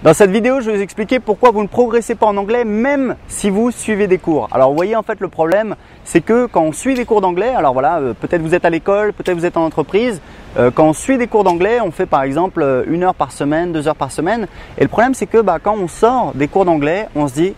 Dans cette vidéo, je vais vous expliquer pourquoi vous ne progressez pas en anglais même si vous suivez des cours. Alors vous voyez en fait le problème, c'est que quand on suit des cours d'anglais, alors voilà, peut-être vous êtes à l'école, peut-être vous êtes en entreprise, quand on suit des cours d'anglais, on fait par exemple 1 heure par semaine, 2 heures par semaine. Et le problème c'est que quand on sort des cours d'anglais, on se dit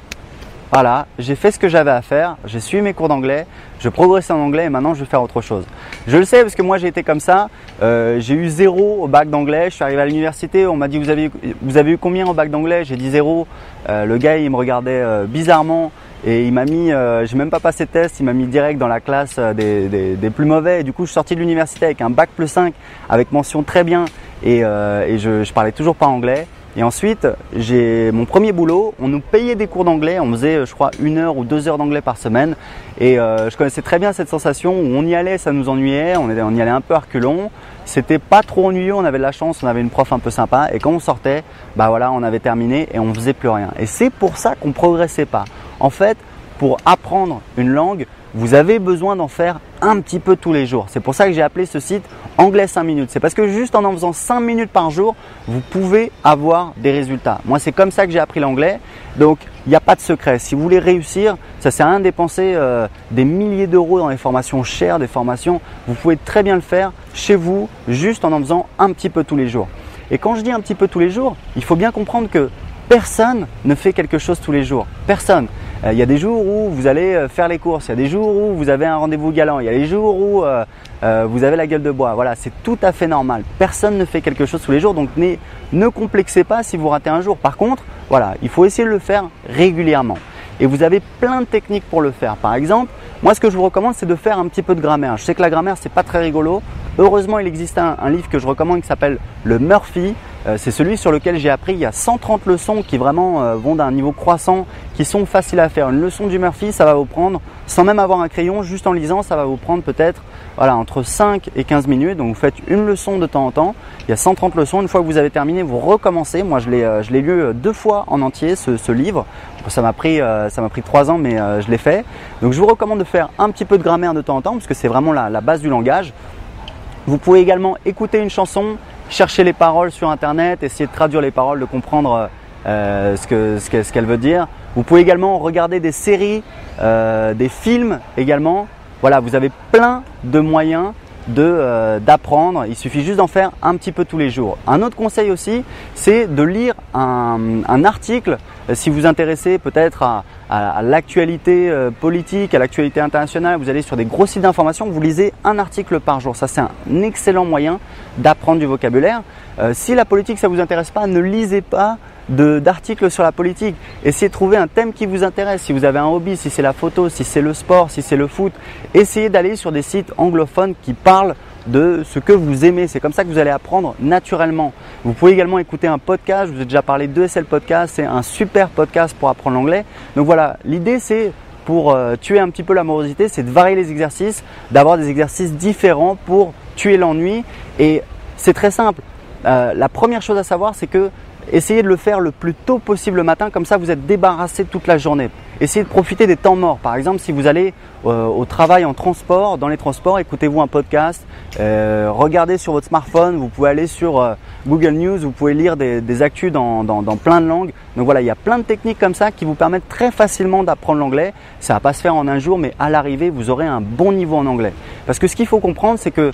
voilà, j'ai fait ce que j'avais à faire, j'ai suivi mes cours d'anglais, je progresse en anglais et maintenant je vais faire autre chose. Je le sais parce que moi j'ai été comme ça, j'ai eu 0 au bac d'anglais, je suis arrivé à l'université, on m'a dit vous avez eu combien au bac d'anglais? J'ai dit 0, le gars il me regardait bizarrement et il m'a mis, j'ai même pas passé de test, il m'a mis direct dans la classe des plus mauvais et du coup je suis sorti de l'université avec un bac +5 avec mention très bien et je parlais toujours pas anglais. Et ensuite, j'ai mon premier boulot, on nous payait des cours d'anglais, on faisait je crois 1 heure ou 2 heures d'anglais par semaine et je connaissais très bien cette sensation où on y allait, ça nous ennuyait, on y allait un peu à reculons, c'était pas trop ennuyeux, on avait de la chance, on avait une prof un peu sympa et quand on sortait, voilà, on avait terminé et on faisait plus rien. Et c'est pour ça qu'on progressait pas. En fait, pour apprendre une langue, vous avez besoin d'en faire un petit peu tous les jours. C'est pour ça que j'ai appelé ce site Anglais 5 minutes. C'est parce que juste en faisant 5 minutes par jour, vous pouvez avoir des résultats. Moi, c'est comme ça que j'ai appris l'anglais. Donc, il n'y a pas de secret. Si vous voulez réussir, ça sert à rien de dépenser des milliers d'euros dans des formations chères, des formations. Vous pouvez très bien le faire chez vous, juste en faisant un petit peu tous les jours. Et quand je dis un petit peu tous les jours, il faut bien comprendre que personne ne fait quelque chose tous les jours. Personne. Il y a des jours où vous allez faire les courses, il y a des jours où vous avez un rendez-vous galant, il y a des jours où vous avez la gueule de bois. Voilà, c'est tout à fait normal. Personne ne fait quelque chose tous les jours, donc ne complexez pas si vous ratez un jour. Par contre, voilà, il faut essayer de le faire régulièrement. Et vous avez plein de techniques pour le faire. Par exemple, moi ce que je vous recommande, c'est de faire un petit peu de grammaire. Je sais que la grammaire, c'est pas très rigolo. Heureusement, il existe un livre que je recommande qui s'appelle le Murphy. C'est celui sur lequel j'ai appris. Il y a 130 leçons qui vraiment vont d'un niveau croissant, qui sont faciles à faire. Une leçon du Murphy, ça va vous prendre, sans même avoir un crayon, juste en lisant, ça va vous prendre peut-être entre 5 et 15 minutes. Donc vous faites une leçon de temps en temps. Il y a 130 leçons. Une fois que vous avez terminé, vous recommencez. Moi, je l'ai lu 2 fois en entier, ce livre. Ça m'a pris 3 ans, mais je l'ai fait. Donc je vous recommande de faire un petit peu de grammaire de temps en temps, parce que c'est vraiment la base du langage. Vous pouvez également écouter une chanson, chercher les paroles sur internet, essayer de traduire les paroles, de comprendre ce qu'elle veut dire. Vous pouvez également regarder des séries, des films également. Voilà, vous avez plein de moyens d'apprendre. Il suffit juste d'en faire un petit peu tous les jours. Un autre conseil aussi, c'est de lire un article si vous vous intéressez peut-être à l'actualité politique, à l'actualité internationale. Vous allez sur des gros sites d'information, vous lisez un article par jour. Ça, c'est un excellent moyen d'apprendre du vocabulaire. Si la politique, ça ne vous intéresse pas, ne lisez pas d'articles sur la politique. Essayez de trouver un thème qui vous intéresse. Si vous avez un hobby, si c'est la photo, si c'est le sport, si c'est le foot, essayez d'aller sur des sites anglophones qui parlent de ce que vous aimez. C'est comme ça que vous allez apprendre naturellement. Vous pouvez également écouter un podcast. Je vous ai déjà parlé d'ESL Podcast. C'est un super podcast pour apprendre l'anglais. Donc voilà, l'idée c'est pour tuer un petit peu la morosité, c'est de varier les exercices, d'avoir des exercices différents pour tuer l'ennui. Et c'est très simple. La première chose à savoir, c'est que essayez de le faire le plus tôt possible le matin, comme ça vous êtes débarrassé toute la journée. Essayez de profiter des temps morts. Par exemple, si vous allez au travail en transport, dans les transports, écoutez-vous un podcast, regardez sur votre smartphone, vous pouvez aller sur Google News, vous pouvez lire des actus dans plein de langues. Donc voilà, il y a plein de techniques comme ça qui vous permettent très facilement d'apprendre l'anglais. Ça ne va pas se faire en un jour, mais à l'arrivée, vous aurez un bon niveau en anglais. Parce que ce qu'il faut comprendre, c'est que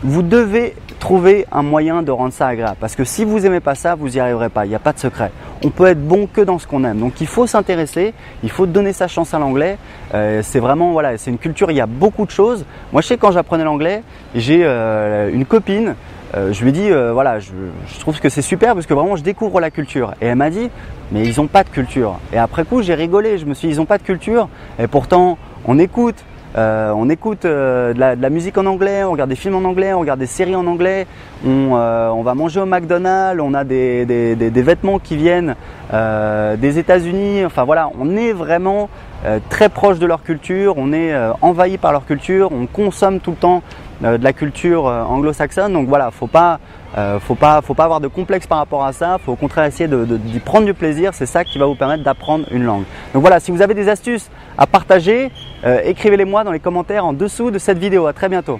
vous devez trouver un moyen de rendre ça agréable. Parce que si vous n'aimez pas ça, vous n'y arriverez pas. Il n'y a pas de secret. On peut être bon que dans ce qu'on aime. Donc il faut s'intéresser, il faut donner sa chance à l'anglais. C'est vraiment, voilà, c'est une culture, il y a beaucoup de choses. Moi je sais quand j'apprenais l'anglais, j'ai une copine, je lui ai dit, voilà, je trouve que c'est super parce que vraiment je découvre la culture. Et elle m'a dit, mais ils n'ont pas de culture. Et après coup j'ai rigolé, je me suis dit, ils n'ont pas de culture. Et pourtant on écoute. De la musique en anglais, on regarde des films en anglais, on regarde des séries en anglais, on va manger au McDonald's, on a des vêtements qui viennent des États-Unis. Enfin voilà, on est vraiment très proche de leur culture, on est envahi par leur culture, on consomme tout le temps de la culture anglo-saxonne. Donc voilà, faut pas avoir de complexe par rapport à ça. Faut au contraire essayer d'y prendre du plaisir. C'est ça qui va vous permettre d'apprendre une langue. Donc voilà, si vous avez des astuces à partager, écrivez-les moi dans les commentaires en dessous de cette vidéo. À très bientôt.